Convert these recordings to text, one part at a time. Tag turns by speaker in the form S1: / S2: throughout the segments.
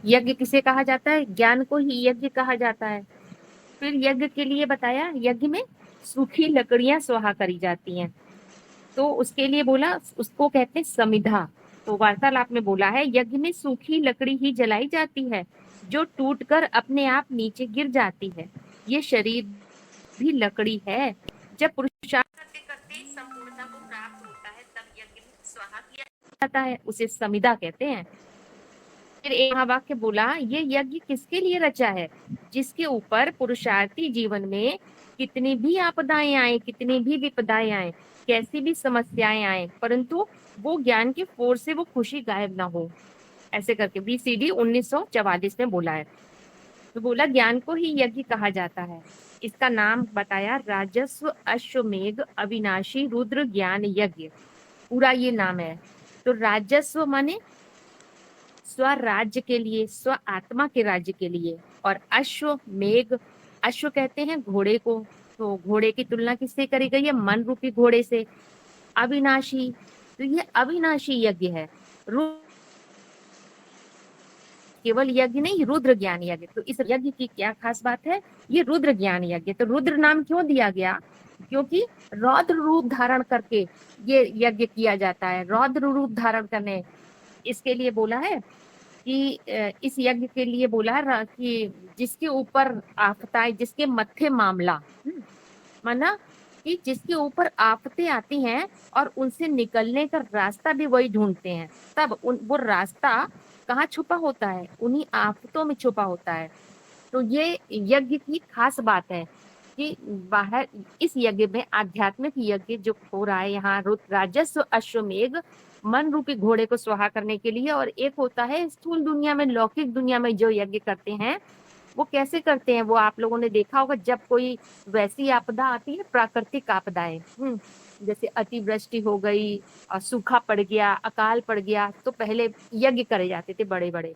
S1: यज्ञ किसे कहा जाता है? ज्ञान को ही यज्ञ कहा जाता है। फिर यज्ञ के लिए बताया, यज्ञ में सूखी लकड़ियां स्वाहा करी जाती हैं, तो उसके लिए बोला उसको कहते हैं समिधा। तो वार्तालाप में बोला है, यज्ञ में सूखी लकड़ी ही जलाई जाती है जो टूटकर अपने आप नीचे गिर जाती है। ये शरीर भी लकड़ी है। जब पुरुषार्थ करते करते संपूर्णता को प्राप्त होता है तब यज्ञ में स्वाहा किया जाता है, उसे समिधा कहते हैं। फिर एक महावाक्य बोला, ये यज्ञ किसके लिए रचा है? जिसके ऊपर पुरुषार्थी जीवन में कितनी भी आपदाएं आए, कितनी भी विपदाएं आए, कैसी भी समस्याएं आए, परंतु वो ज्ञान की फोर से वो खुशी गायब ना हो। ऐसे करके BCD 1944 में बोला है। तो बोला ज्ञान को ही यज्ञ कहा जाता है। इसका नाम बताया, राजस्व अश्वमेघ अविनाशी रुद्र ज्ञान यज्ञ, पूरा ये नाम है। तो राजस्व माने स्वराज्य के लिए, स्व आत्मा के राज्य के लिए, और अश्व मेघ, अश्व कहते हैं घोड़े को, तो घोड़े की तुलना किससे करी गई है? मन रूपी घोड़े से। अविनाशी, तो ये अविनाशी यज्ञ है। केवल यज्ञ नहीं, रुद्र ज्ञान यज्ञ। तो इस यज्ञ की क्या खास बात है? ये रुद्र ज्ञान यज्ञ। तो रुद्र नाम क्यों दिया गया? क्योंकि रौद्र रूप धारण करके ये यज्ञ किया जाता है। रौद्र रूप धारण करने, इसके लिए बोला है कि इस यज्ञ के लिए बोला है कि जिसके ऊपर आफताएं, जिसके मत्थे मामला, माना कि जिसके ऊपर आफतें आती हैं और उनसे निकलने का रास्ता भी वही ढूंढते हैं, तब वो रास्ता कहाँ छुपा होता है? उन्हीं आफतों में छुपा होता है। तो ये यज्ञ की खास बात है कि बाहर इस यज्ञ में आध्यात्मिक यज्ञ जो हो रहा है यहाँ, राजस्व अश्वमेघ मन रूपी घोड़े को स्वाहा करने के लिए, और एक होता है स्थूल दुनिया में, लौकिक दुनिया में जो यज्ञ करते हैं वो कैसे करते हैं? वो आप लोगों ने देखा होगा, जब कोई वैसी आपदा आती है, प्राकृतिक आपदाएं, जैसे अतिवृष्टि हो गई और सूखा पड़ गया, अकाल पड़ गया, तो पहले यज्ञ करे जाते थे बड़े बड़े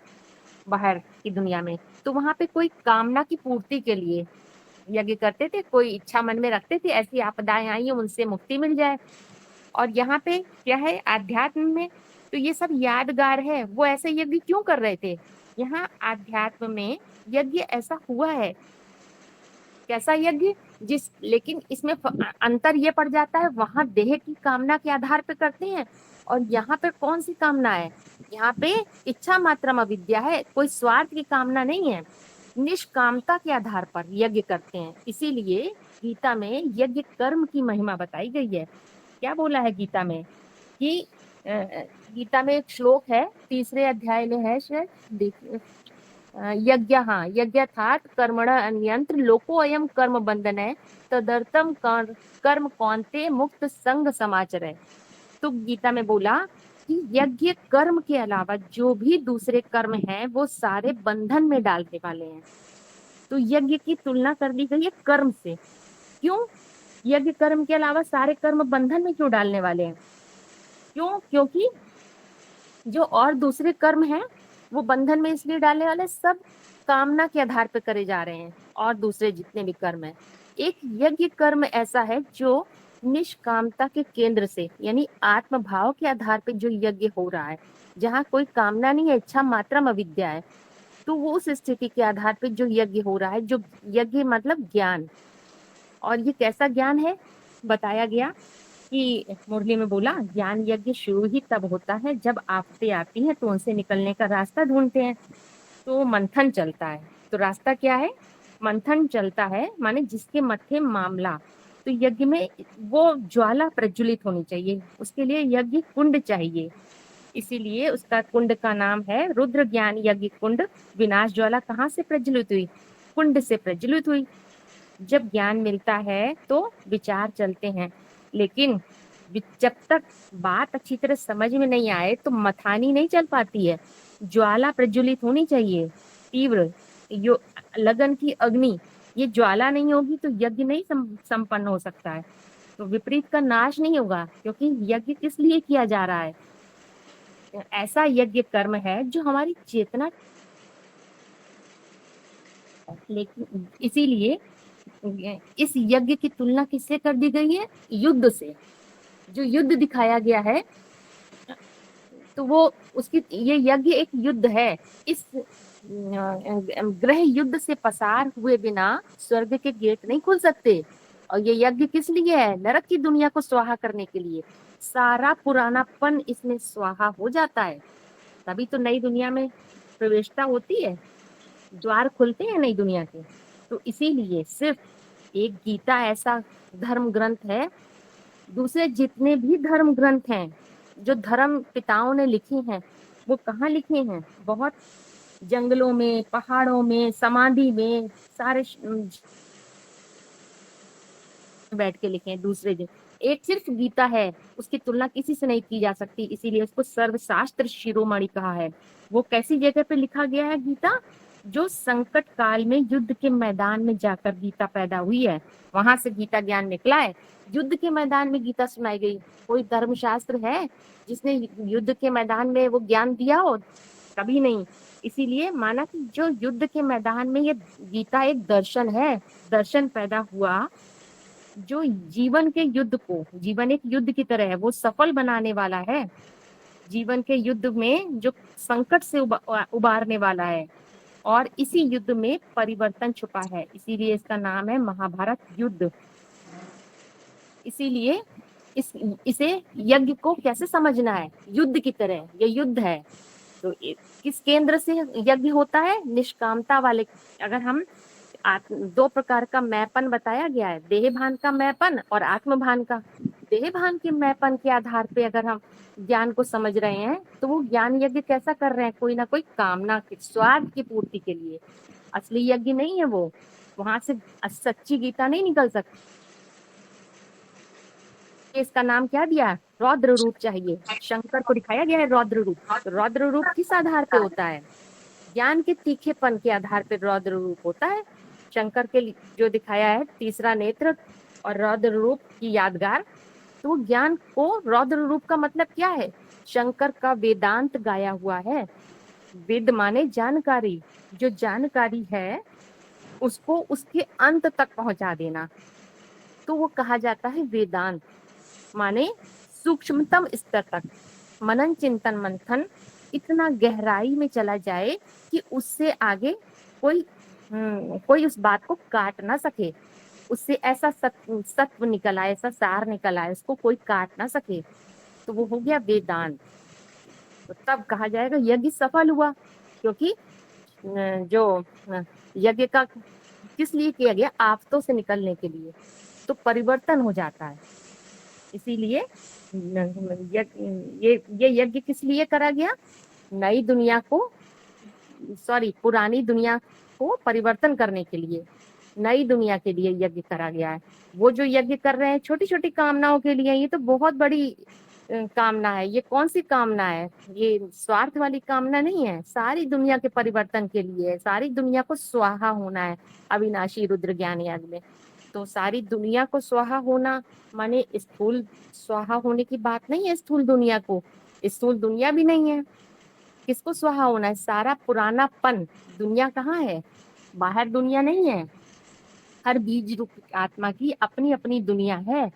S1: बाहर की दुनिया में। तो वहां पे कोई कामना की पूर्ति के लिए यज्ञ करते थे, कोई इच्छा मन में रखते थे ऐसी आपदाएं आई है उनसे मुक्ति मिल जाए। और यहाँ पे क्या है आध्यात्म में, तो ये सब यादगार है। वो ऐसे यज्ञ क्यों कर रहे थे? यहाँ आध्यात्म में यज्ञ ऐसा हुआ है। कैसा यज्ञ? लेकिन इसमें अंतर ये पड़ जाता है, वहां देह की कामना के आधार पे करते हैं, और यहाँ पे कौन सी कामना है? यहाँ पे इच्छा मात्रम अविद्या है, कोई स्वार्थ की कामना नहीं है, निष्कामता के आधार पर यज्ञ करते हैं। इसीलिए गीता में यज्ञ कर्म की महिमा बताई गई है। क्या बोला है गीता में कि गीता में एक श्लोक है, 3 अध्याय में है शायद, देखिए, यज्ञ, हाँ, यज्ञार्थात् कर्मण अन्यंत्र लोको अयम कर्म बंधन है तदर्थम कर्म कौन्ते मुक्त संग समाचर है। तो गीता में बोला कि यज्ञ कर्म के अलावा जो भी दूसरे कर्म हैं वो सारे बंधन में डालने वाले हैं। तो यज्ञ की तुलना कर दी गई है कर्म से। क्यों? यज्ञ कर्म के अलावा सारे कर्म बंधन में क्यों डालने वाले हैं? क्यों? क्योंकि जो और दूसरे कर्म हैं वो बंधन में इसलिए डालने वाले, सब कामना के आधार पर करे जा रहे हैं, और दूसरे जितने भी कर्म हैं। एक यज्ञ कर्म ऐसा है जो निष्कामता के केंद्र से, यानी आत्म भाव के आधार पर जो यज्ञ हो रहा है, जहाँ कोई कामना नहीं है, इच्छा मात्रम अविद्या है, तो वो उस स्थिति के आधार पर जो यज्ञ हो रहा है, जो यज्ञ मतलब ज्ञान। और ये कैसा ज्ञान है? बताया गया कि मुरली में बोला, ज्ञान यज्ञ शुरू ही तब होता है जब आफतें आती हैं तो उनसे निकलने का रास्ता ढूंढते हैं, तो मंथन चलता है। तो रास्ता क्या है? मंथन चलता है, माने जिसके मत्थे मामला। तो यज्ञ में वो ज्वाला प्रज्वलित होनी चाहिए, उसके लिए यज्ञ कुंड चाहिए, इसीलिए उसका कुंड का नाम है रुद्र ज्ञान यज्ञ कुंड। विनाश ज्वाला कहाँ से प्रज्वलित हुई? कुंड से प्रज्वलित हुई। जब ज्ञान मिलता है तो विचार चलते हैं, लेकिन जब तक बात अच्छी तरह समझ में नहीं आए तो मथानी नहीं चल पाती है। ज्वाला प्रज्वलित होनी चाहिए, तीव्र यो लगन की अग्नि। ये ज्वाला नहीं होगी तो यज्ञ नहीं संपन्न हो सकता है, तो विपरीत का नाश नहीं होगा, क्योंकि यज्ञ किस लिए किया जा रहा है? ऐसा यज्ञ कर्म है जो हमारी चेतना, लेकिन इसीलिए इस यज्ञ की तुलना किससे कर दी गई है? युद्ध से। जो युद्ध दिखाया गया है तो वो उसकी, ये यज्ञ एक युद्ध है। इस ग्रह युद्ध से पसार हुए बिना स्वर्ग के गेट नहीं खुल सकते। और ये यज्ञ किस लिए है? नरक की दुनिया को स्वाहा करने के लिए। सारा पुरानापन इसमें स्वाहा हो जाता है, तभी तो नई दुनिया में प्रवेशता होती है, द्वार खुलते हैं नई दुनिया के। तो इसीलिए सिर्फ एक गीता ऐसा धर्म ग्रंथ है, दूसरे जितने भी धर्म ग्रंथ हैं जो धर्म पिताओं ने लिखे हैं, वो कहाँ लिखे हैं? बहुत जंगलों में, पहाड़ों में, समाधि में, सारे बैठ के लिखे हैं दूसरे दिन। एक सिर्फ गीता है, उसकी तुलना किसी से नहीं की जा सकती, इसीलिए उसको सर्वशास्त्र शिरोमणि कहा है। वो कैसी जगह पे लिखा गया है गीता? जो संकट काल में युद्ध के मैदान में जाकर गीता पैदा हुई है, वहां से गीता ज्ञान निकला है। युद्ध के मैदान में गीता सुनाई गई। कोई धर्मशास्त्र है जिसने युद्ध के मैदान में वो ज्ञान दिया हो? कभी नहीं। इसीलिए माना कि जो युद्ध के मैदान में ये गीता एक दर्शन है, दर्शन पैदा हुआ जो जीवन के युद्ध को, जीवन एक युद्ध की तरह है, वो सफल बनाने वाला है। जीवन के युद्ध में जो संकट से उबारने वाला है, और इसी युद्ध में परिवर्तन छुपा है, इसीलिए इसका नाम है महाभारत युद्ध। इसीलिए इसे यज्ञ को कैसे समझना है? युद्ध की तरह, ये युद्ध है। तो किस केंद्र से यज्ञ होता है? निष्कामता वाले। अगर हम दो प्रकार का मैपन बताया गया है, देह भान का मैपन और आत्म भान का। देह भान के मैपन के आधार पे अगर हम ज्ञान को समझ रहे हैं, तो वो ज्ञान यज्ञ कैसा कर रहे हैं? कोई ना कोई कामना के, स्वार्थ की पूर्ति के लिए। असली यज्ञ नहीं है वो, वहां से सच्ची गीता नहीं निकल सकती। इसका नाम क्या दिया? रौद्र रूप चाहिए। शंकर को दिखाया गया है रौद्र रूप। तो रौद्र रूप किस आधार पे होता है? ज्ञान के तीखेपन के आधार पे रौद्र रूप होता है। शंकर के जो दिखाया है तीसरा नेत्र और रौद्र रूप की यादगार, तो ज्ञान को रौद्र रूप का मतलब क्या है? शंकर का वेदांत गाया हुआ है। वेद माने जानकारी, जो जानकारी है उसको उसके अंत तक पहुंचा देना, तो वो कहा जाता है वेदांत। माने सूक्ष्मतम स्तर तक मनन चिंतन मंथन इतना गहराई में चला जाए कि उससे आगे कोई उस बात को काट ना सके, उससे ऐसा सत्व निकल आए, ऐसा सार निकल आए, उसको कोई काट ना सके, तो वो हो गया वेदांत। तो तब कहा जाएगा यज्ञ सफल हुआ। क्योंकि जो यज्ञ का किस लिए किया गया? आफतों से निकलने के लिए, तो परिवर्तन हो जाता है। इसीलिए ये यज्ञ किस लिए करा गया? नई दुनिया को, पुरानी दुनिया को परिवर्तन करने के लिए, नई दुनिया के लिए यज्ञ करा गया है। वो जो यज्ञ कर रहे हैं छोटी छोटी कामनाओं के लिए, ये तो बहुत बड़ी कामना है। ये कौन सी कामना है? ये स्वार्थ वाली कामना नहीं है, सारी दुनिया के परिवर्तन के लिए, सारी दुनिया को स्वाहा होना है अविनाशी रुद्र ज्ञान यज्ञ में। तो सारी दुनिया को स्वाहा होना माने स्थूल स्वाहा होने की बात नहीं है। स्थूल दुनिया को, स्थूल दुनिया भी नहीं है। किसको स्वाहा होना है? सारा पुरानापन। दुनिया कहाँ है? बाहर दुनिया नहीं है। हर बीज रूप आत्मा की अपनी अपनी दुनिया है।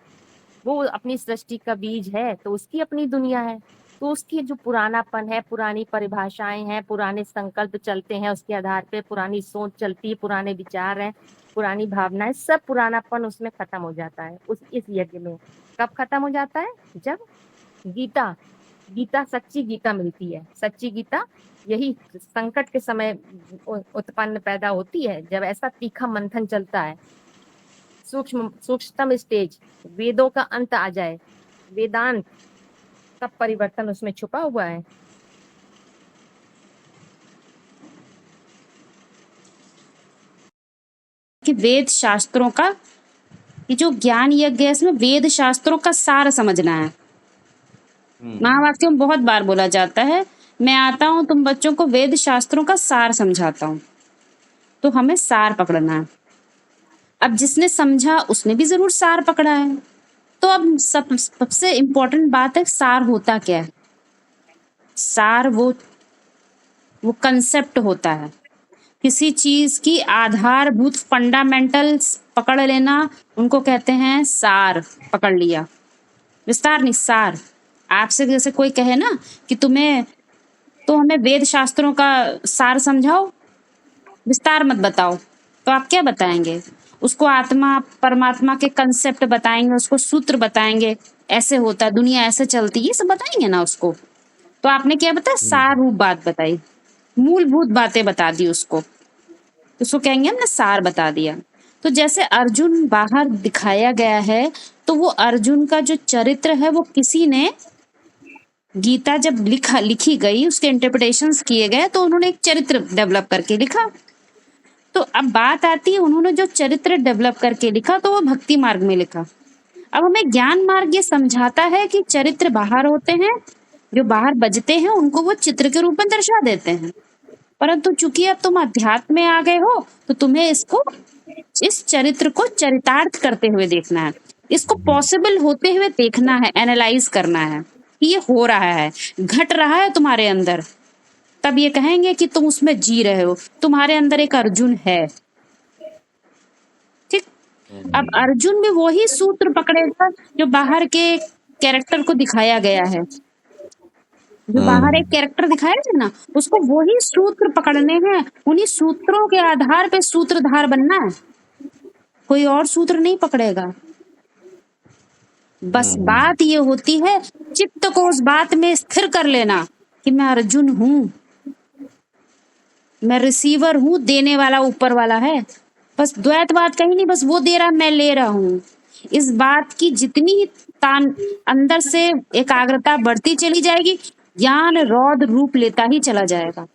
S1: वो अपनी सृष्टि का बीज है, तो उसकी अपनी दुनिया है। तो उसकी जो पुरानापन है, पुरानी परिभाषाएं हैं, पुराने संकल्प चलते हैं, उसके आधार पे पुरानी सोच चलती है, पुराने विचार हैं, पुरानी भावनाएं, सब पुरानापन उसमें खत्म हो जाता है इस यज्ञ में। कब खत्म हो जाता है? जब गीता सच्ची गीता मिलती है। सच्ची गीता यही संकट के समय उत्पन्न पैदा होती है, जब ऐसा तीखा मंथन चलता है। सूक्ष्मतम स्टेज, वेदों का अंत आ जाए, वेदांत, तब परिवर्तन उसमें छुपा हुआ है।
S2: कि वेद शास्त्रों का, ये जो ज्ञान यज्ञ है, इसमें वेद शास्त्रों का सार समझना है। महावाक्यों में बहुत बार बोला जाता है, मैं आता हूं तुम बच्चों को वेद शास्त्रों का सार समझाता हूं। तो हमें सार पकड़ना है। अब जिसने समझा उसने भी जरूर सार पकड़ा है। तो अब सबसे इम्पोर्टेंट बात है, सार होता क्या है? सार वो कंसेप्ट होता है, किसी चीज की आधारभूत फंडामेंटल्स पकड़ लेना, उनको कहते हैं सार। पकड़ लिया, विस्तार नहीं, सार। आपसे जैसे कोई कहे ना कि तो हमें वेद शास्त्रों का सार समझाओ, विस्तार मत बताओ। तो आप क्या बताएंगे उसको? आत्मा परमात्मा के कंसेप्ट बताएंगे, उसको सूत्र बताएंगे, ऐसे होता है, दुनिया ऐसे चलती है, ये सब बताएंगे ना उसको। तो आपने क्या बताया? सार रूप बात बताई, मूलभूत बातें बता दी उसको, तो उसको कहेंगे हमने सार बता दिया। तो जैसे अर्जुन बाहर दिखाया गया है, तो वो अर्जुन का जो चरित्र है वो किसी ने, गीता जब लिखी गई, उसके इंटरप्रिटेशंस किए गए, तो उन्होंने एक चरित्र डेवलप करके लिखा। तो अब बात आती है, उन्होंने जो चरित्र डेवलप करके लिखा तो वो भक्ति मार्ग में लिखा। अब हमें ज्ञान मार्ग ये समझाता है कि चरित्र बाहर होते हैं, जो बाहर बजते हैं उनको वो चित्र के रूप में दर्शा देते हैं। परंतु चूंकि अब तुम अध्यात्म में आ गए हो, तो तुम्हें इसको, इस चरित्र को चरितार्थ करते हुए देखना है, इसको पॉसिबल होते हुए देखना है, एनालाइज करना है कि ये हो रहा है, घट रहा है तुम्हारे अंदर। तब ये कहेंगे कि तुम उसमें जी रहे हो, तुम्हारे अंदर एक अर्जुन है। ठीक। अब अर्जुन भी वही सूत्र पकड़ेगा जो बाहर के कैरेक्टर को दिखाया गया है, जो बाहर एक कैरेक्टर दिखाया है ना, उसको वही सूत्र पकड़ने हैं, उन्हीं सूत्रों के आधार पे सूत्रधार बनना है, कोई और सूत्र नहीं पकड़ेगा। बस बात ये होती है चित्त को उस बात में स्थिर कर लेना कि मैं अर्जुन हूं, मैं रिसीवर हूं, देने वाला ऊपर वाला है। बस द्वैतवाद कहीं नहीं, बस वो दे रहा मैं ले रहा हूं। इस बात की जितनी ही तान अंदर से एकाग्रता बढ़ती चली जाएगी, ज्ञान रौद्र रूप लेता ही चला जाएगा,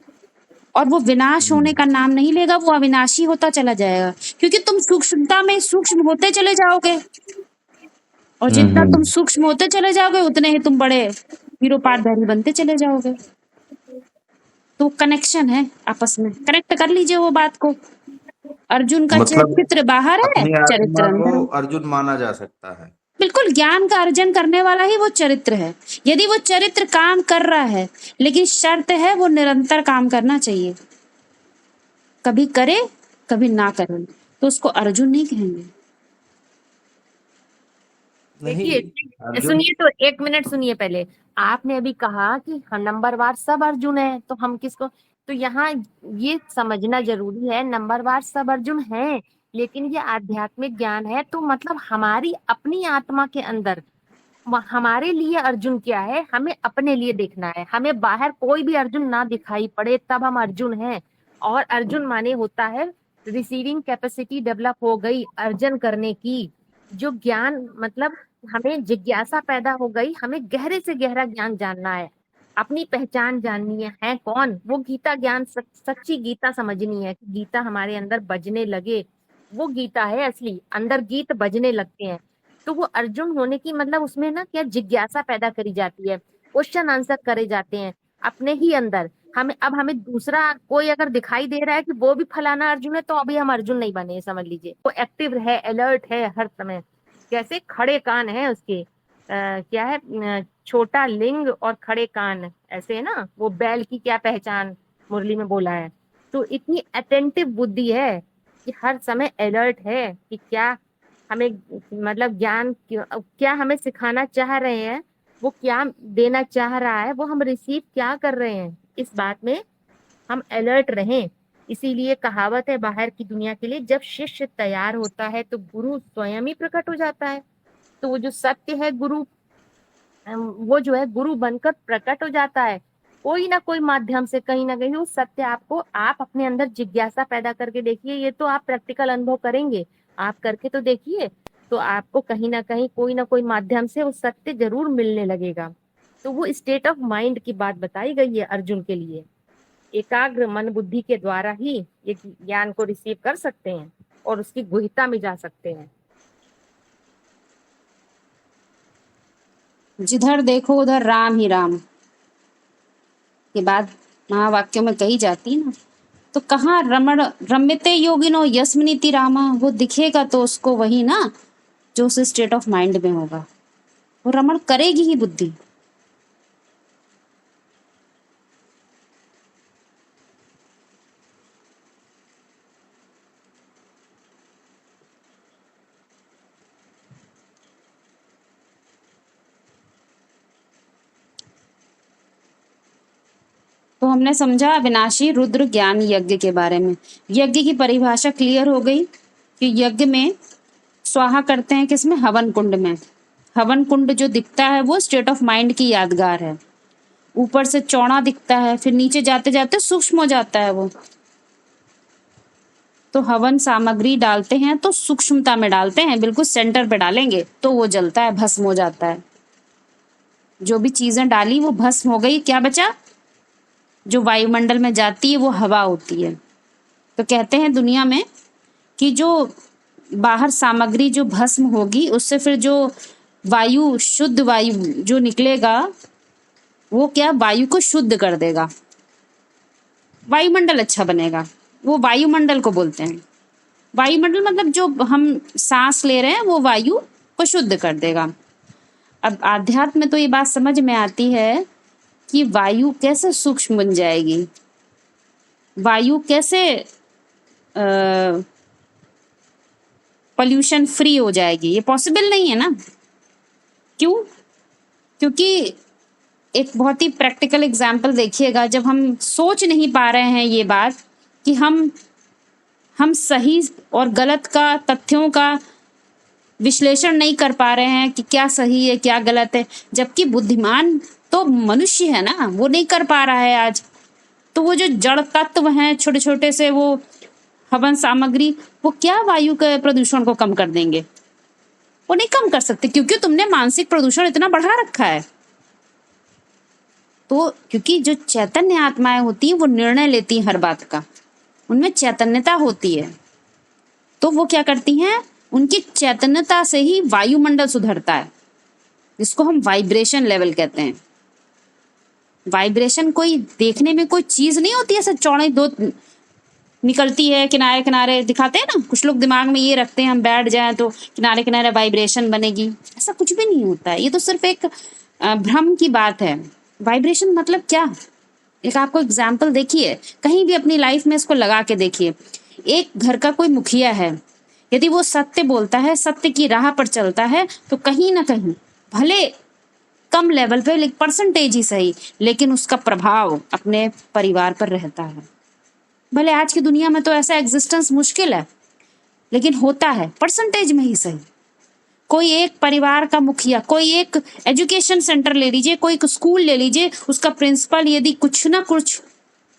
S2: और वो विनाश होने का नाम नहीं लेगा, वो अविनाशी होता चला जाएगा, क्योंकि तुम सूक्ष्मता में सूक्ष्म होते चले जाओगे, और जितना तुम सूक्ष्म होते चले जाओगे उतने ही तुम बड़े हीरोपाटधारी बनते चले जाओगे। तो कनेक्शन है, आपस में कनेक्ट कर लीजिए वो बात को। अर्जुन का
S3: मतलब
S2: चित्र बाहर है,
S3: अपनी
S2: चरित्र
S3: आत्मा
S2: अंदर
S3: को
S2: है।
S3: अर्जुन माना जा सकता है।
S2: बिल्कुल, ज्ञान का अर्जन करने वाला ही वो चरित्र है। यदि वो चरित्र काम कर रहा है, लेकिन शर्त है वो निरंतर काम करना चाहिए, कभी करे कभी ना करे, तो उसको अर्जुन नहीं कहेंगे।
S3: नहीं,
S1: देखिए
S3: अर्जुन।
S1: सुनिए, तो एक मिनट सुनिए पहले। आपने अभी कहा कि नंबरवार सब अर्जुन है, तो हम किसको, तो यहाँ ये समझना जरूरी है, नंबरवार सब अर्जुन है, लेकिन ये आध्यात्मिक ज्ञान है, तो मतलब हमारी अपनी आत्मा के अंदर हमारे लिए अर्जुन क्या है, हमें अपने लिए देखना है। हमें बाहर कोई भी अर्जुन ना दिखाई पड़े तब हम अर्जुन हैं। और अर्जुन माने होता है रिसीविंग कैपेसिटी डेवलप हो गई अर्जन करने की, जो ज्ञान मतलब हमें जिज्ञासा पैदा हो गई, हमें गहरे से गहरा ज्ञान जानना है, अपनी पहचान जाननी है कौन, वो गीता ज्ञान, सच्ची गीता समझनी है कि गीता हमारे अंदर बजने लगे, वो गीता है असली, अंदर गीत बजने लगते हैं। तो वो अर्जुन होने की मतलब उसमें ना क्या जिज्ञासा पैदा करी जाती है, क्वेश्चन आंसर करे जाते हैं अपने ही अंदर। हमें दूसरा कोई अगर दिखाई दे रहा है कि वो भी फलाना अर्जुन है, तो अभी हम अर्जुन नहीं बने, समझ लीजिए। वो एक्टिव है, अलर्ट है हर समय, कैसे खड़े कान है उसके, क्या है, छोटा लिंग और खड़े कान, ऐसे है ना, वो बैल की क्या पहचान मुरली में बोला है। तो इतनी अटेंटिव बुद्धि है कि हर समय अलर्ट है कि क्या हमें मतलब ज्ञान क्या हमें सिखाना चाह रहे हैं, वो क्या देना चाह रहा है, वो हम रिसीव क्या कर रहे हैं, इस बात में हम अलर्ट रहें। इसीलिए कहावत है बाहर की दुनिया के लिए, जब शिष्य तैयार होता है तो गुरु स्वयं ही प्रकट हो जाता है। तो वो जो सत्य है गुरु, वो जो है गुरु बनकर प्रकट हो जाता है, कोई ना कोई माध्यम से, कहीं ना कहीं उस सत्य आपको, आप अपने अंदर जिज्ञासा पैदा करके देखिए, ये तो आप प्रैक्टिकल अनुभव करेंगे, आप करके तो देखिए, तो आपको कहीं ना कोई माध्यम से वो सत्य जरूर मिलने लगेगा। तो वो स्टेट ऑफ माइंड की बात बताई गई है अर्जुन के लिए, एकाग्र मन बुद्धि के द्वारा ही ये ज्ञान को रिसीव कर सकते हैं और उसकी गुहिता में जा सकते हैं।
S2: जिधर देखो उधर राम ही राम, ये बात महावाक्यों में कही जाती है ना। तो कहाँ रमण रम्यते योगिनो यस्मिनीति रामा, वो दिखेगा तो उसको वही ना जो उस स्टेट ऑफ माइंड में होगा, वो रमण करेगी ही बुद्धि। तो हमने समझा अविनाशी रुद्र ज्ञान यज्ञ के बारे में। यज्ञ की परिभाषा क्लियर हो गई कि यज्ञ में स्वाहा करते हैं किसमें? हवन कुंड में। हवन कुंड जो दिखता है वो स्टेट ऑफ माइंड की यादगार है। ऊपर से चौड़ा दिखता है, फिर नीचे जाते जाते सूक्ष्म हो जाता है वो। तो हवन सामग्री डालते हैं तो सूक्ष्मता में डालते हैं, बिल्कुल सेंटर पे डालेंगे तो वो जलता है, भस्म हो जाता है। जो भी चीजें डाली वो भस्म हो गई, क्या बचा? जो वायुमंडल में जाती है वो हवा होती है। तो कहते हैं दुनिया में कि जो बाहर सामग्री जो भस्म होगी उससे फिर जो वायु, शुद्ध वायु जो निकलेगा वो क्या? वायु को शुद्ध कर देगा, वायुमंडल अच्छा बनेगा। वो वायुमंडल को बोलते हैं। वायुमंडल मतलब जो हम सांस ले रहे हैं वो वायु को शुद्ध कर देगा। अब आध्यात्म में तो ये बात समझ में आती है कि वायु कैसे सूक्ष्म बन जाएगी, वायु कैसे पॉल्यूशन फ्री हो जाएगी। ये पॉसिबल नहीं है ना। क्यों? क्योंकि एक बहुत ही प्रैक्टिकल एग्जाम्पल देखिएगा, जब हम सोच नहीं पा रहे हैं ये बात कि हम सही और गलत का, तथ्यों का विश्लेषण नहीं कर पा रहे हैं कि क्या सही है क्या गलत है, जबकि बुद्धिमान तो मनुष्य है ना, वो नहीं कर पा रहा है आज। तो वो जो जड़ तत्व हैं छोटे छोटे से, वो हवन सामग्री, वो क्या वायु के प्रदूषण को कम कर देंगे? वो नहीं कम कर सकते, क्योंकि तुमने मानसिक प्रदूषण इतना बढ़ा रखा है। तो क्योंकि जो चैतन्य आत्माएं होती हैं वो निर्णय लेती हैं हर बात का, उनमें चैतन्यता होती है। तो वो क्या करती हैं? उनकी चैतन्यता से ही वायुमंडल सुधरता है, जिसको हम वाइब्रेशन लेवल कहते हैं। वाइब्रेशन कोई देखने में कोई चीज नहीं होती, ऐसा चौड़े दो निकलती है, किनारे किनारे दिखाते हैं ना, कुछ लोग दिमाग में ये रखते हैं हम बैठ जाएं तो किनारे किनारे वाइब्रेशन बनेगी। ऐसा कुछ भी नहीं होता है, ये तो सिर्फ एक भ्रम की बात है। वाइब्रेशन मतलब क्या? एक आपको एग्जाम्पल देखिए, कहीं भी अपनी लाइफ में इसको लगा के देखिए। एक घर का कोई मुखिया है, यदि वो सत्य बोलता है, सत्य की राह पर चलता है, तो कहीं ना कहीं भले कम लेवल पे, लेकिन परसेंटेज ही सही, लेकिन उसका प्रभाव अपने परिवार पर रहता है। भले आज की दुनिया में तो ऐसा एग्जिस्टेंस मुश्किल है, लेकिन होता है, परसेंटेज में ही सही। कोई एक परिवार का मुखिया, कोई एक एजुकेशन सेंटर ले लीजिए, कोई एक स्कूल ले लीजिए, उसका प्रिंसिपल यदि कुछ ना कुछ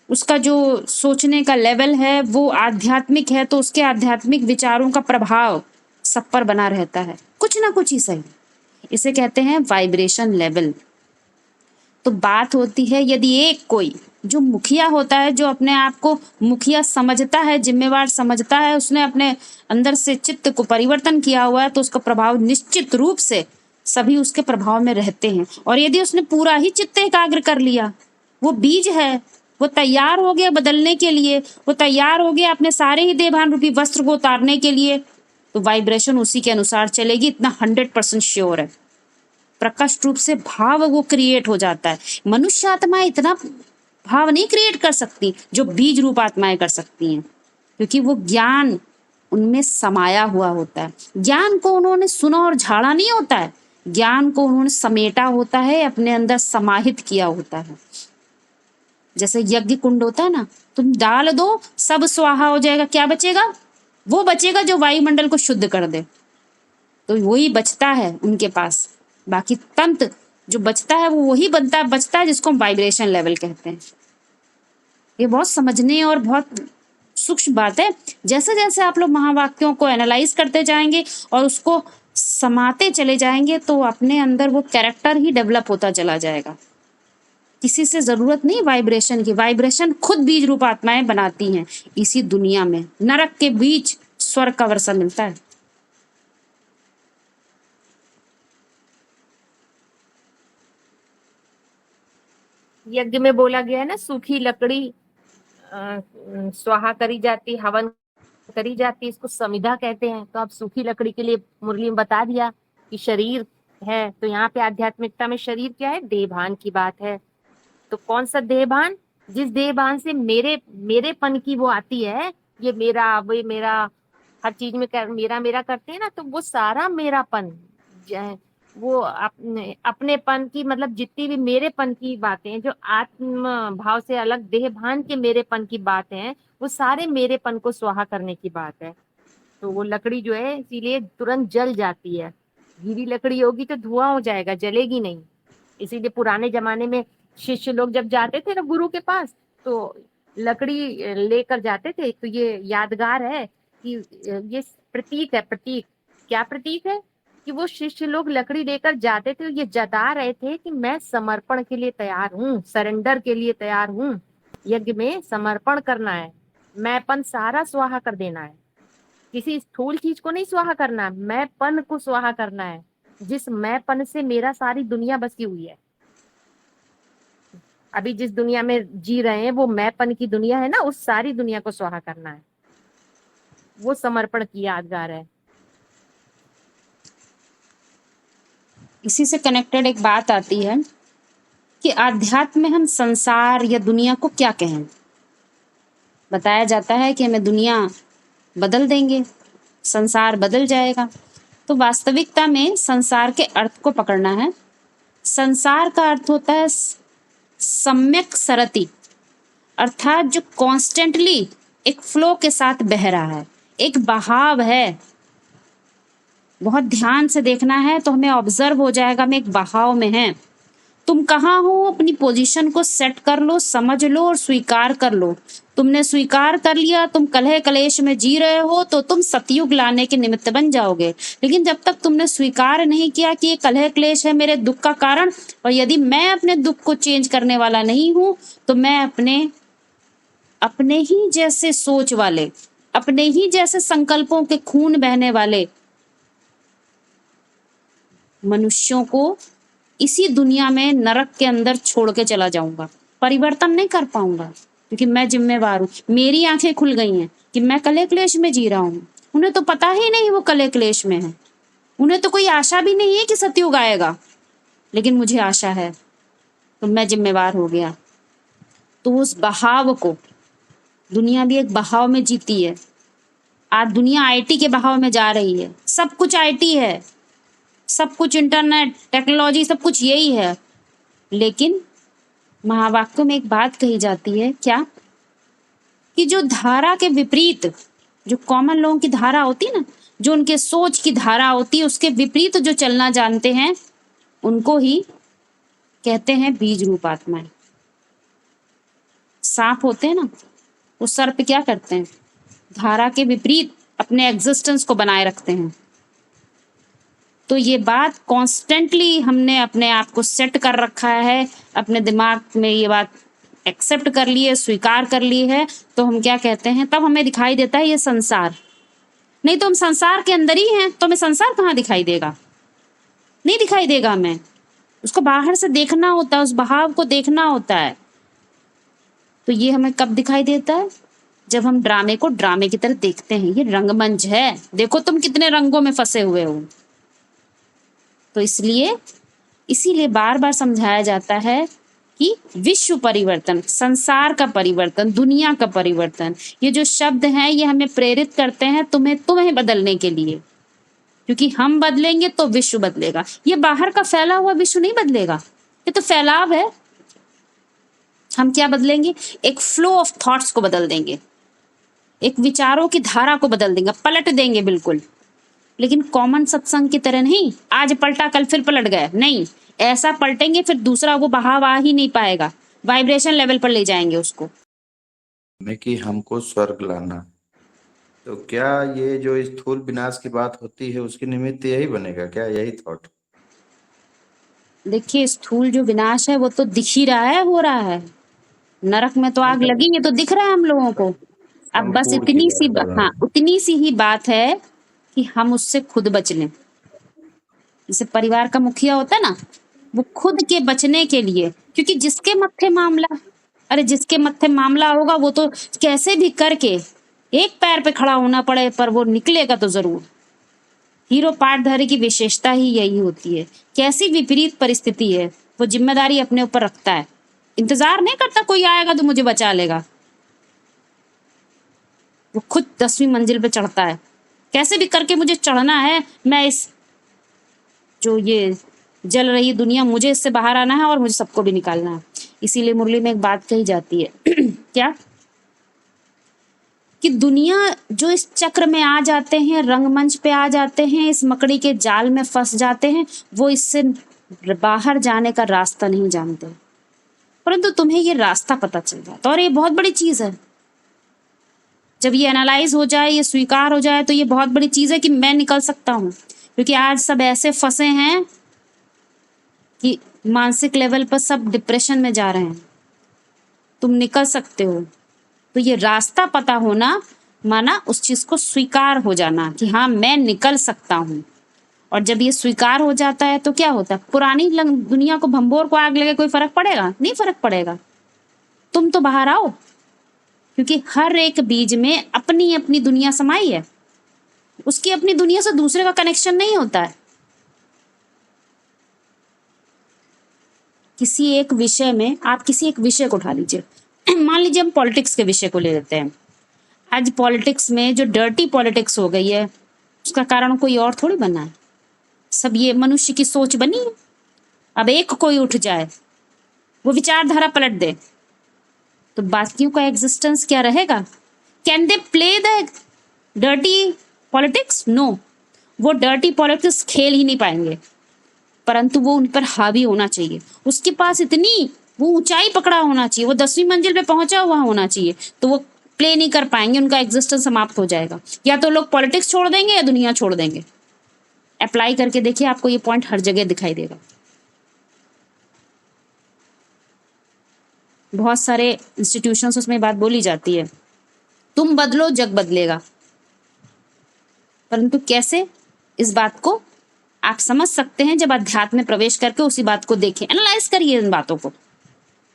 S2: उसका जो सोचने का लेवल है वो आध्यात्मिक है, तो उसके आध्यात्मिक विचारों का प्रभाव सब पर बना रहता है, कुछ ना कुछ ही सही। इसे कहते हैं वाइब्रेशन लेवल। तो बात होती है, यदि एक कोई जो मुखिया होता है, जो अपने आप को मुखिया समझता है, जिम्मेवार समझता है, उसने अपने अंदर से चित्त को परिवर्तन किया हुआ है, तो उसका प्रभाव निश्चित रूप से सभी उसके प्रभाव में रहते हैं। और यदि उसने पूरा ही चित्त एकाग्र कर लिया, वो बीज है, वो तैयार हो गया बदलने के लिए, वो तैयार हो गया अपने सारे ही देवभान रूपी वस्त्र को उतारने के लिए, तो वाइब्रेशन उसी के अनुसार चलेगी, इतना 100% श्योर है। प्रकट रूप से भाव वो क्रिएट हो जाता है। मनुष्य आत्मा इतना भाव नहीं क्रिएट कर सकती जो बीज रूप आत्माएं कर सकती हैं, क्योंकि वो ज्ञान उनमें समाया हुआ होता है। ज्ञान को उन्होंने सुना और झाड़ा नहीं होता है, ज्ञान को उन्होंने समेटा होता है, अपने अंदर समाहित किया होता है। जैसे यज्ञ कुंड होता है ना, तुम डाल दो सब स्वाहा हो जाएगा, क्या बचेगा? वो बचेगा जो वायुमंडल को शुद्ध कर दे। तो वही बचता है उनके पास, बाकी तंत्र जो बचता है वो वही बचता है जिसको हम वाइब्रेशन लेवल कहते हैं। ये बहुत समझने और बहुत सूक्ष्म बात है। जैसे जैसे आप लोग महावाक्यों को एनालाइज करते जाएंगे और उसको समाते चले जाएंगे, तो अपने अंदर वो कैरेक्टर ही डेवलप होता चला जाएगा। किसी से जरूरत नहीं वाइब्रेशन की, वाइब्रेशन खुद बीज रूप आत्माएं बनाती हैं। इसी दुनिया में नरक के बीच स्वर्ग का वर्षा मिलता है।
S1: यज्ञ में बोला गया है ना, सूखी लकड़ी स्वाहा करी जाती, हवन करी जाती, इसको समिधा कहते हैं। तो आप सूखी लकड़ी के लिए मुरली में बता दिया कि शरीर है, तो यहाँ पे आध्यात्मिकता में शरीर क्या है? देहभान की बात है। तो कौन सा देहभान? जिस देहभान से मेरेपन की वो आती है, ये मेरा, वो मेरा, हर चीज में मेरा मेरा करते हैं ना, तो वो सारा मेरापन वो अपनेपन की, मतलब जितनी भी मेरेपन की बातें, जो आत्म भाव से अलग देह भान के मेरेपन की बात है, वो सारे मेरेपन को स्वाहा करने की बात है। तो वो लकड़ी जो है इसीलिए तुरंत जल जाती है। गीली लकड़ी होगी तो धुआं हो जाएगा, जलेगी नहीं। इसीलिए पुराने जमाने में शिष्य लोग जब जाते थे ना गुरु के पास, तो लकड़ी लेकर जाते थे। तो ये यादगार है कि ये प्रतीक है, प्रतीक। क्या प्रतीक है? कि वो शिष्य लोग लकड़ी लेकर जाते थे, ये जता रहे थे कि मैं समर्पण के लिए तैयार हूँ, सरेंडर के लिए तैयार हूँ। यज्ञ में समर्पण करना है, मैंपन सारा स्वाहा कर देना है। किसी स्थूल चीज को नहीं स्वाहा करना, मैंपन को स्वाहा करना है। जिस मैंपन से मेरा सारी दुनिया बसी हुई है। अभी जिस दुनिया में जी रहे हैं वो मैंपन की दुनिया है ना, उस सारी दुनिया को स्वाहा करना है। वो समर्पण की यादगार है।
S2: इसी से कनेक्टेड एक बात आती है कि आध्यात्म में हम संसार या दुनिया को क्या कहें। बताया जाता है कि हमें दुनिया बदल देंगे, संसार बदल जाएगा। तो वास्तविकता में संसार के अर्थ को पकड़ना है। संसार का अर्थ होता है सम्यक सरति, अर्थात जो कॉन्स्टेंटली एक फ्लो के साथ बह रहा है, एक बहाव है। बहुत ध्यान से देखना है तो हमें ऑब्जर्व हो जाएगा हम एक बहाव में हैं। तुम कहाँ हो, अपनी पोजीशन को सेट कर लो, समझ लो और स्वीकार कर लो। तुमने स्वीकार कर लिया तुम कलह कलेश में जी रहे हो, तो तुम सतयुग लाने के निमित्त बन जाओगे। लेकिन जब तक तुमने स्वीकार नहीं किया कि ये कलह क्लेश है मेरे दुख का कारण, और यदि मैं अपने दुख को चेंज करने वाला नहीं हूं, तो मैं अपने ही जैसे सोच वाले, अपने ही जैसे संकल्पों के खून बहने वाले मनुष्यों को इसी दुनिया में नरक के अंदर छोड़ के चला जाऊंगा। परिवर्तन नहीं कर पाऊंगा क्योंकि मैं जिम्मेवार हूं। मेरी आंखें खुल गई हैं कि मैं कलह क्लेश में जी रहा हूं। उन्हें तो पता ही नहीं वो कलह क्लेश में है, उन्हें तो कोई आशा भी नहीं है कि सतयुग आएगा, लेकिन मुझे आशा है, तो मैं जिम्मेवार हो गया। तो उस बहाव को, दुनिया भी एक बहाव में जीती है। आज दुनिया आईटी के बहाव में जा रही है, सब कुछ आईटी है, सब कुछ इंटरनेट टेक्नोलॉजी, सब कुछ यही है। लेकिन महावाक्यों में एक बात कही जाती है, क्या? कि जो धारा के विपरीत, जो कॉमन लोगों की धारा होती है ना, जो उनके सोच की धारा होती है, उसके विपरीत जो चलना जानते हैं उनको ही कहते हैं बीज रूप आत्माएं। सांप होते हैं ना, वो सर्प क्या करते हैं? धारा के विपरीत अपने एग्जिस्टेंस को बनाए रखते हैं। तो ये बात कॉन्स्टेंटली हमने अपने आप को सेट कर रखा है, अपने दिमाग में ये बात एक्सेप्ट कर ली है, स्वीकार कर ली है। तो हम क्या कहते हैं, तब हमें दिखाई देता है ये संसार। नहीं तो हम संसार के अंदर ही हैं, तो हमें संसार कहाँ दिखाई देगा? नहीं दिखाई देगा हमें। उसको बाहर से देखना होता है, उस बहाव को देखना होता है। तो ये हमें कब दिखाई देता है? जब हम ड्रामे को ड्रामे की तरह देखते हैं। ये रंगमंच है, देखो तुम कितने रंगों में फंसे हुए हो। तो इसीलिए बार बार समझाया जाता है कि विश्व परिवर्तन, संसार का परिवर्तन, दुनिया का परिवर्तन, ये जो शब्द हैं ये हमें प्रेरित करते हैं तुम्हें बदलने के लिए। क्योंकि हम बदलेंगे तो विश्व बदलेगा। ये बाहर का फैला हुआ विश्व नहीं बदलेगा, ये तो फैलाव है। हम क्या बदलेंगे? एक फ्लो ऑफ थॉट्स को बदल देंगे, एक विचारों की धारा को बदल देंगे, पलट देंगे बिल्कुल। लेकिन कॉमन सत्संग की तरह नहीं, आज पलटा कल फिर पलट गया, नहीं। ऐसा पलटेंगे फिर दूसरा वो बहाव आ ही नहीं पाएगा, वाइब्रेशन लेवल पर ले जाएंगे उसको।
S3: में कि हमको स्वर्ग लाना, तो क्या ये जो स्थूल विनाश की बात होती है उसके निमित्त यही बनेगा क्या? यही थॉट?
S2: देखिए, स्थूल जो विनाश है वो तो दिख ही रहा है, हो रहा है। नरक में तो आग लगी है, तो दिख रहा है हम लोगों को। अब बस
S3: संपूर्ण की बात कर रहा
S2: हाँ,
S3: हूँ।
S2: उतनी सी ही बात है कि हम उससे खुद बच लें। जैसे परिवार का मुखिया होता है ना, वो खुद के बचने के लिए, क्योंकि जिसके जिसके मत्थे मामला होगा वो तो कैसे भी करके एक पैर पे खड़ा होना पड़े पर वो निकलेगा तो जरूर। हीरो पार्टधारी की विशेषता ही यही होती है। कैसी विपरीत परिस्थिति है, वो जिम्मेदारी अपने ऊपर रखता है, इंतजार नहीं करता कोई आएगा तो मुझे बचा लेगा। वो खुद 10वीं मंजिल पे चढ़ता है, कैसे भी करके मुझे चढ़ना है। मैं इस जो ये जल रही दुनिया, मुझे इससे बाहर आना है और मुझे सबको भी निकालना है। इसीलिए मुरली में एक बात कही जाती है क्या, कि दुनिया जो इस चक्र में आ जाते हैं, रंगमंच पे आ जाते हैं, इस मकड़ी के जाल में फंस जाते हैं, वो इससे बाहर जाने का रास्ता नहीं जानते, परंतु तुम्हें ये रास्ता पता चल जाता है। और ये बहुत बड़ी चीज है, जब ये एनालाइज हो जाए, ये स्वीकार हो जाए, तो ये बहुत बड़ी चीज है कि मैं निकल सकता हूँ। क्योंकि आज सब ऐसे फंसे हैं कि मानसिक लेवल पर सब डिप्रेशन में जा रहे हैं। तुम निकल सकते हो। तो ये रास्ता पता होना माना उस चीज को स्वीकार हो जाना कि हाँ मैं निकल सकता हूँ। और जब ये स्वीकार हो जाता है तो क्या होता है, पुरानी दुनिया को, भंबोर को आग लगे कोई फर्क पड़ेगा? नहीं फर्क पड़ेगा। तुम तो बाहर आओ, क्योंकि हर एक बीज में अपनी अपनी दुनिया समाई है। उसकी अपनी दुनिया से दूसरे का कनेक्शन नहीं होता है। किसी एक विषय में, आप किसी एक विषय को उठा लीजिए, मान लीजिए हम पॉलिटिक्स के विषय को ले लेते हैं। आज पॉलिटिक्स में जो डर्टी पॉलिटिक्स हो गई है, उसका कारण कोई और थोड़ी बना है, सब ये मनुष्य की सोच बनी है। अब एक कोई उठ जाए, वो विचारधारा पलट दे, तो बाकियों का एग्जिस्टेंस क्या रहेगा? Can they play the dirty politics? No, वो डर्टी पॉलिटिक्स खेल ही नहीं पाएंगे, परंतु वो उन पर हावी होना चाहिए। उसके पास इतनी वो ऊंचाई पकड़ा होना चाहिए, वो 10वीं मंजिल पे पहुंचा हुआ होना चाहिए, तो वो प्ले नहीं कर पाएंगे, उनका एग्जिस्टेंस समाप्त हो जाएगा। या तो लोग पॉलिटिक्स छोड़ देंगे या दुनिया छोड़ देंगे। अप्लाई करके देखिए, आपको ये पॉइंट हर जगह दिखाई देगा। बहुत सारे इंस्टीट्यूशंस उसमें बात बोली जाती है, तुम बदलो जग बदलेगा। परंतु कैसे, इस बात को आप समझ सकते हैं जब अध्यात्म में प्रवेश करके उसी बात को देखें, एनालाइज करिए इन बातों को।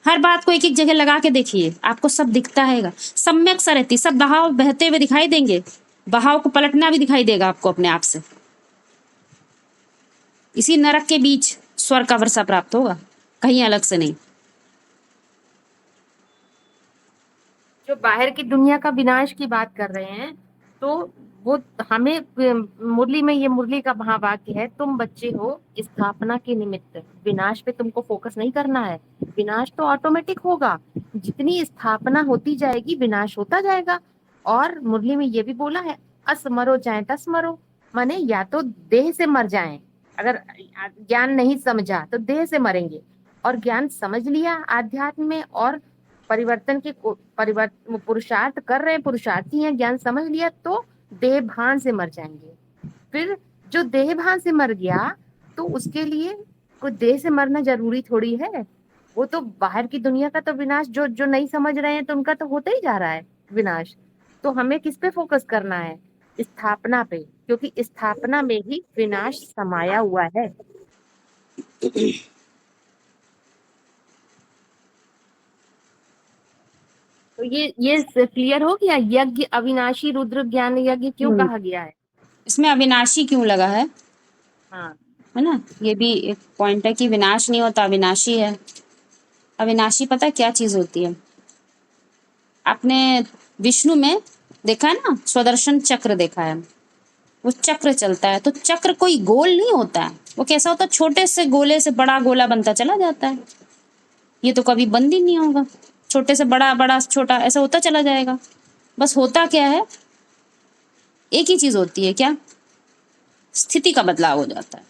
S2: हर बात को एक एक जगह लगा के देखिए, आपको सब दिखता है। सम्यक सरति, सब बहाव बहते हुए दिखाई देंगे, बहाव को पलटना भी दिखाई देगा आपको अपने आप से। इसी नरक के बीच स्वर्ग का वर्षा प्राप्त होगा, कहीं अलग से नहीं।
S1: जो बाहर की दुनिया का विनाश की बात कर रहे हैं, तो वो हमें मुरली में, ये मुरली का महावाक्य है, तुम बच्चे हो स्थापना के निमित्त, विनाश पे तुमको फोकस नहीं करना है। विनाश तो ऑटोमेटिक होगा, जितनी स्थापना होती जाएगी विनाश होता जाएगा। और मुरली में ये भी बोला है, असमरो चाहे तस्मरो, माने या तो देह से मर जाएं, अगर ज्ञान नहीं समझा तो देह से मरेंगे, और ज्ञान समझ लिया आध्यात्म में और परिवर्तन के पुरुषार्थ कर रहे हैं, पुरुषार्थी हैं, ज्ञान समझ लिया तो देह भान से मर जाएंगे। फिर जो देह भान से मर गया तो उसके लिए कोई देह से मरना जरूरी थोड़ी है। वो तो बाहर की दुनिया का तो विनाश जो जो नहीं समझ रहे हैं तो उनका तो होता ही जा रहा है विनाश। तो हमें किस पे फोकस करना है? स्थापना पे, क्योंकि स्थापना में ही विनाश समाया हुआ है। तो ये क्लियर हो गया, यज्ञ अविनाशी रुद्र ज्ञान यज्ञ क्यों कहा गया है?
S2: इसमें अविनाशी क्यों लगा है?
S1: हाँ,
S2: है ना, ये भी एक पॉइंट है कि विनाश नहीं होता, अविनाशी है। अविनाशी पता क्या चीज होती है? आपने विष्णु में देखा है ना, स्वदर्शन चक्र देखा है, वो चक्र चलता है, तो चक्र कोई गोल नहीं होता है, वो कैसा होता है, छोटे से गोले से बड़ा गोला बनता चला जाता है। ये तो कभी बंद ही नहीं होगा, छोटे से बड़ा, बड़ा से छोटा, ऐसा होता चला जाएगा। बस होता क्या है, एक ही चीज होती है, क्या? स्थिति का बदलाव हो जाता है।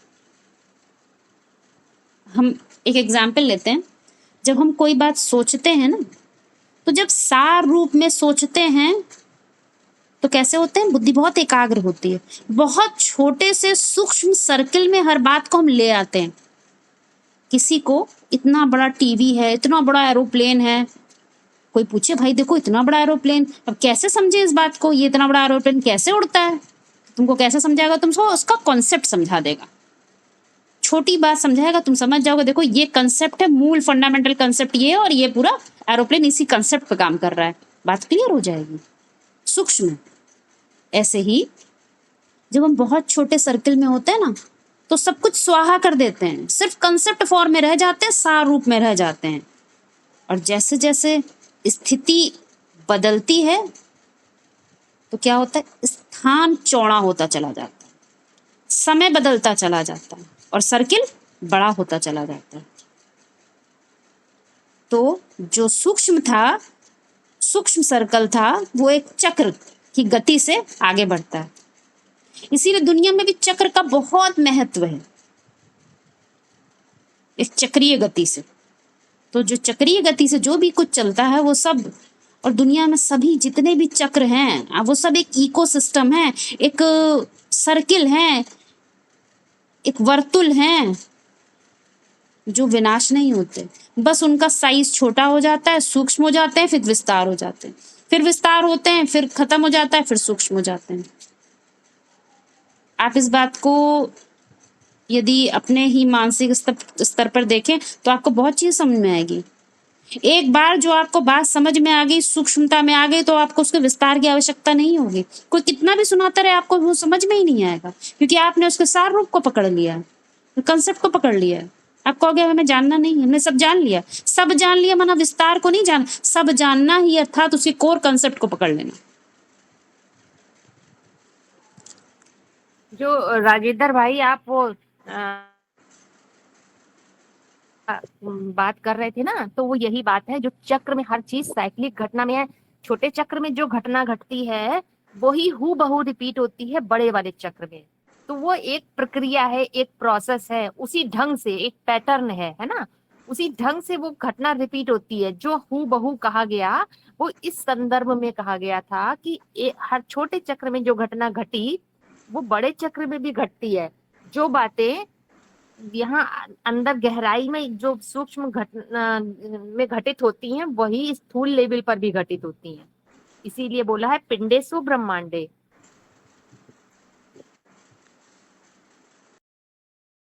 S2: हम एक एग्जाम्पल लेते हैं, जब हम कोई बात सोचते हैं ना, तो जब सार रूप में सोचते हैं तो कैसे होते हैं, बुद्धि बहुत एकाग्र होती है, बहुत छोटे से सूक्ष्म सर्किल में हर बात को हम ले आते हैं। किसी को इतना बड़ा टीवी है, इतना बड़ा एरोप्लेन है, कोई पूछे भाई देखो इतना बड़ा एरोप्लेन, अब कैसे समझे इस बात को, ये इतना बड़ा एरोप्लेन कैसे उड़ता है? तुमको कैसे समझाएगा? तुमको उसका कॉन्सेप्ट समझा देगा, छोटी बात समझाएगा, तुम समझ जाओगे, देखो ये कंसेप्ट है, मूल फंडामेंटल कंसेप्ट ये, और ये पूरा एरोप्लेन इसी कंसेप्ट पे काम कर रहा है, बात क्लियर हो जाएगी। सूक्ष्म। ऐसे ही जब हम बहुत छोटे सर्किल में होते हैं ना, तो सब कुछ स्वाहा कर देते हैं, सिर्फ कंसेप्ट फॉर्म में रह जाते हैं, सार रूप में रह जाते हैं। और जैसे जैसे स्थिति बदलती है तो क्या होता है, स्थान चौड़ा होता चला जाता है, समय बदलता चला जाता है। और सर्किल बड़ा होता चला जाता है। तो जो सूक्ष्म था, सूक्ष्म सर्कल था, वो एक चक्र की गति से आगे बढ़ता है। इसीलिए दुनिया में भी चक्र का बहुत महत्व है, एक चक्रीय गति से। तो जो चक्रीय गति से जो भी कुछ चलता है वो सब, और दुनिया में सभी जितने भी चक्र हैं वो सब एक इकोसिस्टम है, एक सर्किल है, एक वर्तुल है जो विनाश नहीं होते। बस उनका साइज छोटा हो जाता है, सूक्ष्म हो जाते हैं, फिर विस्तार हो जाते हैं, फिर विस्तार होते हैं, फिर खत्म हो जाता है, फिर सूक्ष्म हो जाते हैं। आप इस बात को यदि अपने ही मानसिक स्तर पर देखें तो आपको बहुत चीज समझ में आएगी। एक बार जो आपको बात समझ में आ गई, सूक्ष्मता में आ गई, तो आपको उसके विस्तार की आवश्यकता नहीं होगी। कोई कितना भी सुनाता रहे, आपको वो समझ में ही नहीं आएगा, क्योंकि आपने उसके सार रूप को पकड़ लिया है, कंसेप्ट को पकड़ लिया है। आप कहोगे हमें जानना नहीं, हमने सब जान लिया। सब जान लिया माना विस्तार को नहीं जान, सब जानना ही अर्थात उसके कोर कंसेप्ट को पकड़ लेना।
S1: जो राजेंद्र भाई आप वो बात कर रहे थे ना, तो वो यही बात है, जो चक्र में हर चीज साइक्लिक घटना में है। छोटे चक्र में जो घटना घटती है वही हूबहू रिपीट होती है बड़े वाले चक्र में। तो वो एक प्रक्रिया है, एक प्रोसेस है, उसी ढंग से एक पैटर्न है ना, उसी ढंग से वो घटना रिपीट होती है। जो हूबहू कहा गया वो इस संदर्भ में कहा गया था कि हर छोटे चक्र में जो घटना घटी वो बड़े चक्र में भी घटती है। जो बातें यहाँ अंदर गहराई में जो सूक्ष्म घटना में घटित होती हैं वही स्थूल लेवल पर भी घटित होती हैं। इसीलिए बोला है पिंडेसु ब्रह्मांडे,